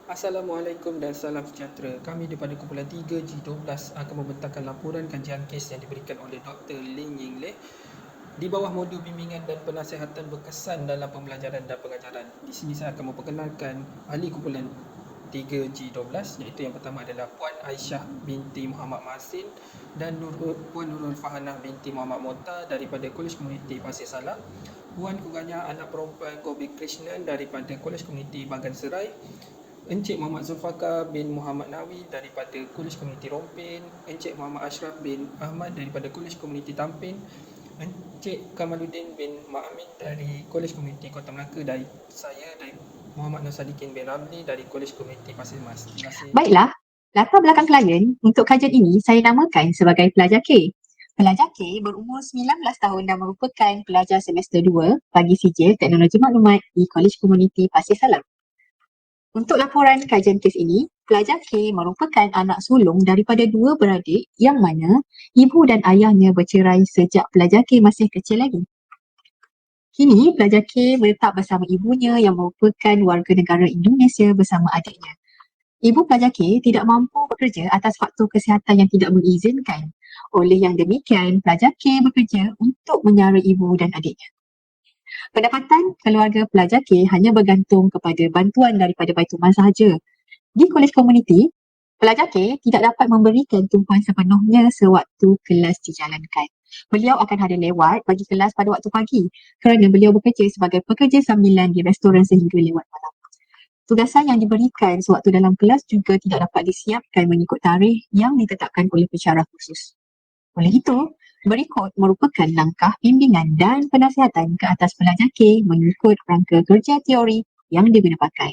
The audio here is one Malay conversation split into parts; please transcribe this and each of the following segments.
Assalamualaikum dan salam sejahtera. Kami daripada kumpulan 3G12 akan membentangkan laporan kajian kes yang diberikan oleh Dr. Ling Ying Leh di bawah modul bimbingan dan penasihatan berkesan dalam pembelajaran dan pengajaran. Di sini saya akan memperkenalkan ahli kumpulan 3G12, iaitu yang pertama adalah Puan Aisyah binti Muhammad Masin dan Puan Nurul Fahanah binti Muhammad Mota daripada Kolej Komuniti Pasir Salam, Puan Kuganya anak perempuan Gobi Krishnan daripada Kolej Komuniti Bagan Serai, Encik Muhammad Zulfaqar bin Muhammad Nawi daripada Kolej Komuniti Rompin, Encik Muhammad Ashraf bin Ahmad daripada Kolej Komuniti Tampin, Encik Kamaluddin bin Ma'amin dari Kolej Komuniti Kota Melaka, dari saya dari Muhammad Nur Sadikin bin Ramli dari Kolej Komuniti Pasir Mas. Terima kasih. Baiklah, latar belakang klien untuk kajian ini saya namakan sebagai pelajar K. Pelajar K berumur 19 tahun dan merupakan pelajar semester 2 bagi sijil Teknologi Maklumat di Kolej Komuniti Pasir Salam. Untuk laporan kajian kes ini, pelajar K merupakan anak sulung daripada dua beradik yang mana ibu dan ayahnya bercerai sejak pelajar K masih kecil lagi. Kini, pelajar K menetap bersama ibunya yang merupakan warga negara Indonesia bersama adiknya. Ibu pelajar K tidak mampu bekerja atas faktor kesihatan yang tidak mengizinkan. Oleh yang demikian, pelajar K bekerja untuk menyara ibu dan adiknya. Pendapatan keluarga pelajar K hanya bergantung kepada bantuan daripada Baitulmal sahaja. Di kolej komuniti, pelajar K tidak dapat memberikan tumpuan sepenuhnya sewaktu kelas dijalankan. Beliau akan ada lewat bagi kelas pada waktu pagi kerana beliau bekerja sebagai pekerja sambilan di restoran sehingga lewat malam. Tugasan yang diberikan sewaktu dalam kelas juga tidak dapat disiapkan mengikut tarikh yang ditetapkan oleh pensyarah khusus. Oleh itu, berikut merupakan langkah bimbingan dan penasihatan ke atas pelajar K mengikut rangka kerja teori yang diguna pakai.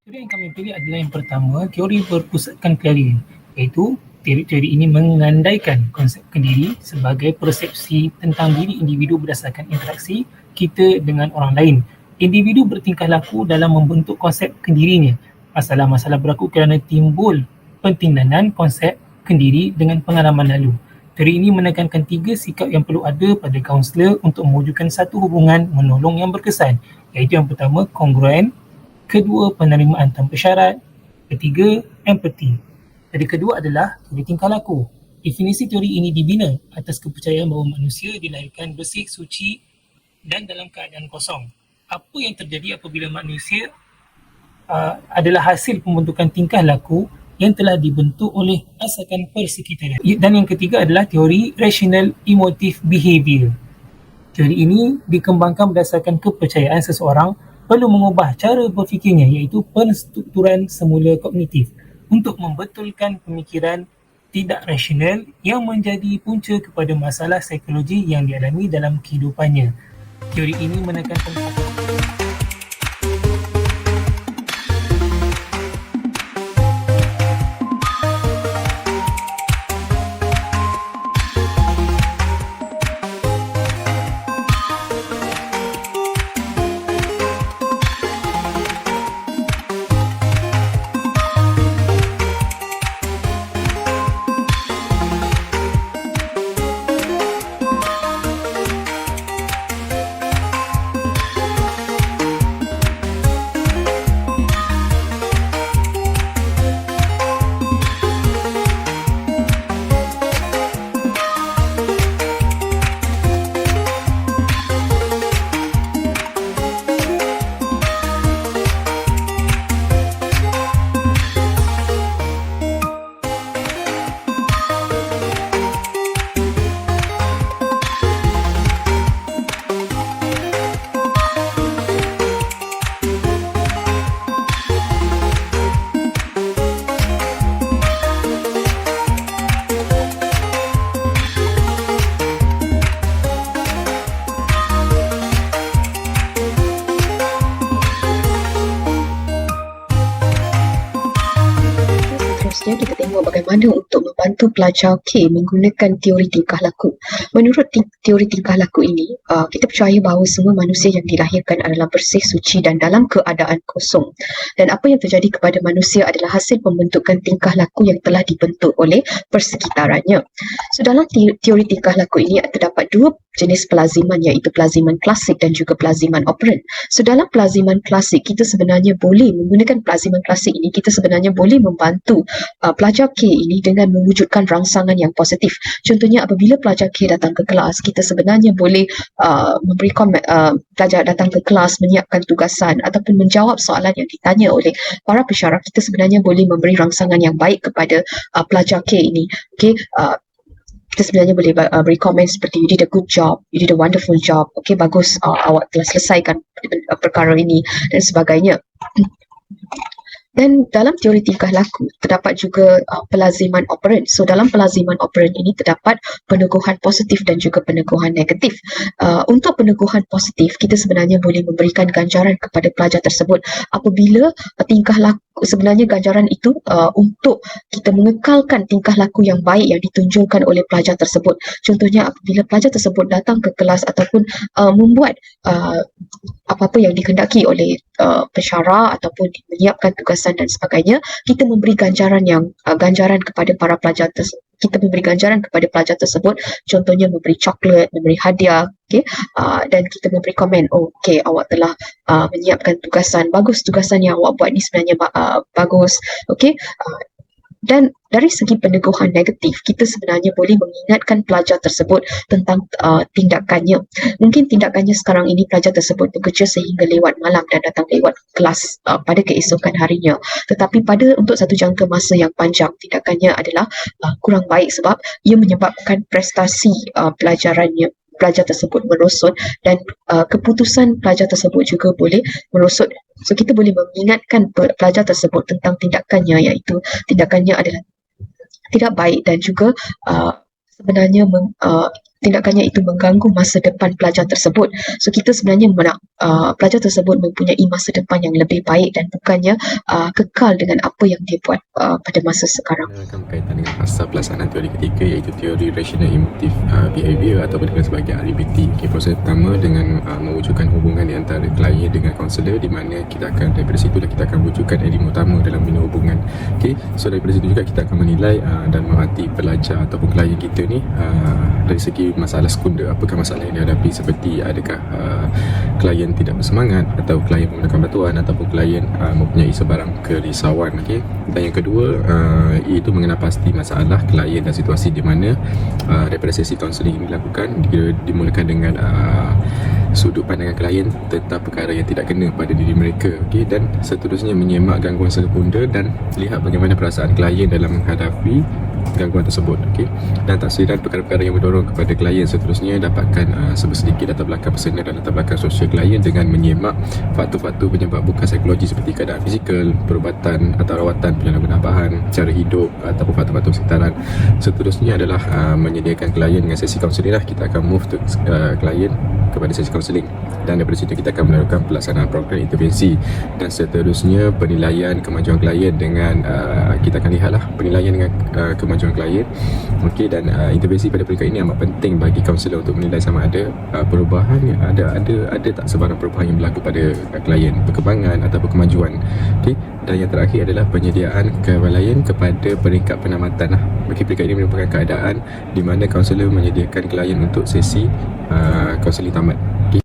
Teori yang kami pilih adalah yang pertama, teori berpusatkan klien, iaitu teori ini mengandaikan konsep kendiri sebagai persepsi tentang diri individu berdasarkan interaksi kita dengan orang lain. Individu bertingkah laku dalam membentuk konsep kendirinya. Masalah-masalah berlaku kerana timbul pentindanan konsep kendiri dengan pengalaman lalu. Teori ini menekankan 3 sikap yang perlu ada pada kaunselor untuk mewujudkan satu hubungan menolong yang berkesan, iaitu yang pertama, kongruen, kedua, penerimaan tanpa syarat, ketiga, empati. Jadi kedua adalah teori tingkah laku. Definisi teori ini dibina atas kepercayaan bahawa manusia dilahirkan bersih, suci dan dalam keadaan kosong. Apa yang terjadi apabila manusia adalah hasil pembentukan tingkah laku yang telah dibentuk oleh asalkan persekitaran. Dan yang ketiga adalah teori rational emotive behavior. Teori ini dikembangkan berdasarkan kepercayaan seseorang perlu mengubah cara berfikirnya, iaitu penstrukturan semula kognitif untuk membetulkan pemikiran tidak rasional yang menjadi punca kepada masalah psikologi yang dialami dalam kehidupannya. Teori ini menekankan Seterusnya kita tengok bagaimana untuk membantu pelajar K menggunakan teori tingkah laku. Menurut teori tingkah laku ini, kita percaya bahawa semua manusia yang dilahirkan adalah bersih, suci dan dalam keadaan kosong. Dan apa yang terjadi kepada manusia adalah hasil pembentukan tingkah laku yang telah dibentuk oleh persekitarannya. So dalam teori tingkah laku ini terdapat dua jenis pelaziman, iaitu pelaziman klasik dan juga pelaziman operant. So dalam pelaziman klasik, kita sebenarnya boleh menggunakan pelaziman klasik ini, kita sebenarnya boleh membantu pelajar K ini dengan mewujudkan rangsangan yang positif. Contohnya apabila pelajar K datang ke kelas, kita sebenarnya boleh memberi pelajar datang ke kelas menyiapkan tugasan ataupun menjawab soalan yang ditanya oleh para pensyarah. Kita sebenarnya boleh memberi rangsangan yang baik kepada pelajar K ini. Okay, kita sebenarnya boleh beri komen seperti you did a good job, you did a wonderful job, okay, bagus, awak telah selesaikan perkara ini dan sebagainya. Dan dalam teori tingkah laku terdapat juga pelaziman operant. So dalam pelaziman operant ini terdapat peneguhan positif dan juga peneguhan negatif. Untuk peneguhan positif, kita sebenarnya boleh memberikan ganjaran kepada pelajar tersebut apabila tingkah laku, sebenarnya ganjaran itu untuk kita mengekalkan tingkah laku yang baik yang ditunjukkan oleh pelajar tersebut. Contohnya apabila pelajar tersebut datang ke kelas ataupun membuat apa-apa yang dikehendaki oleh pensyarah ataupun menyiapkan tugasan dan sebagainya, kita memberi ganjaran kepada para pelajar tersebut. Kita memberi ganjaran kepada pelajar tersebut, contohnya memberi coklat, memberi hadiah, okay? Dan kita memberi komen, okay, awak telah menyiapkan tugasan, bagus, tugasan yang awak buat ni sebenarnya bagus, okay? Dan dari segi peneguhan negatif, kita sebenarnya boleh mengingatkan pelajar tersebut tentang tindakannya. Mungkin tindakannya sekarang ini pelajar tersebut bekerja sehingga lewat malam dan datang lewat kelas pada keesokan harinya. Tetapi untuk satu jangka masa yang panjang, tindakannya adalah kurang baik sebab ia menyebabkan prestasi pelajar tersebut merosot dan keputusan pelajar tersebut juga boleh merosot. So kita boleh mengingatkan pelajar tersebut tentang tindakannya, iaitu tindakannya adalah tidak baik dan juga sebenarnya tindakannya itu mengganggu masa depan pelajar tersebut. So kita sebenarnya nak pelajar tersebut mempunyai masa depan yang lebih baik dan bukannya kekal dengan apa yang dia buat pada masa sekarang. Akan berkaitan dengan fasa pelaksanaan teori ketiga, iaitu teori rational emotive behavior atau dikenal sebagai REBT. Okay, proses pertama dengan mewujudkan hubungan di antara klien dengan kaunselor, di mana kita akan daripada situ kita akan wujudkan elemen utama dalam bina hubungan. Okay, so daripada situ juga kita akan menilai dan merhati pelajar ataupun klien kita ni dari segi masalah sekunder, apakah masalah yang dihadapi, seperti adakah klien tidak bersemangat atau klien menggunakan bantuan ataupun klien mempunyai sebarang kerisauan. Okay? Dan yang kedua iaitu mengenal pasti masalah klien dan situasi di mana daripada sesi kaunseling ini dilakukan, dimulakan dengan sudut pandangan klien tentang perkara yang tidak kena pada diri mereka, okay? Dan seterusnya menyemak gangguan sekunder dan lihat bagaimana perasaan klien dalam menghadapi gangguan tersebut, okay? Dan taksiran perkara-perkara yang mendorong kepada klien. Seterusnya dapatkan sedikit latar belakang personal dan latar belakang sosial klien dengan menyemak faktor-faktor penyebab bukan psikologi seperti keadaan fizikal, perubatan atau rawatan, penyalahgunaan bahan, cara hidup ataupun faktor-faktor sekitaran. Seterusnya adalah menyediakan klien dengan sesi kaunseling lah. Kita akan move to klien kepada sesi kaunseling dan daripada situ kita akan melakukan pelaksanaan program intervensi dan seterusnya penilaian kemajuan klien dengan kita akan lihatlah penilaian dengan kemajuan klien. Okey, dan intervensi pada peringkat ini amat penting bagi kaunselor untuk menilai sama ada perubahan ada tak sebarang perubahan yang berlaku pada klien, perkembangan atau kemajuan. Okey, dan yang terakhir adalah penyediaan klien kepada peringkat penamatan lah. Okey, peringkat ini merupakan keadaan di mana kaunselor menyediakan klien untuk sesi kaunseling tamat. Okay.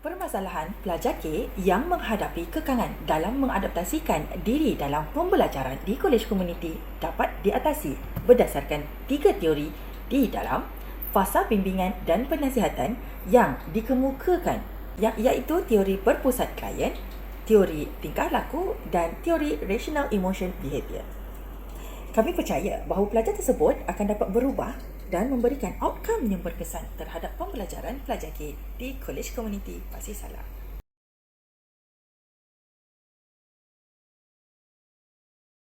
Permasalahan pelajar K yang menghadapi kekangan dalam mengadaptasikan diri dalam pembelajaran di kolej komuniti dapat diatasi berdasarkan 3 teori di dalam fasa bimbingan dan penasihatan yang dikemukakan, iaitu teori berpusat klien, teori tingkah laku dan teori rational emotion behavior. Kami percaya bahawa pelajar tersebut akan dapat berubah dan memberikan outcome yang berkesan terhadap pembelajaran pelajar K di Kolej Komuniti Pasir Salam.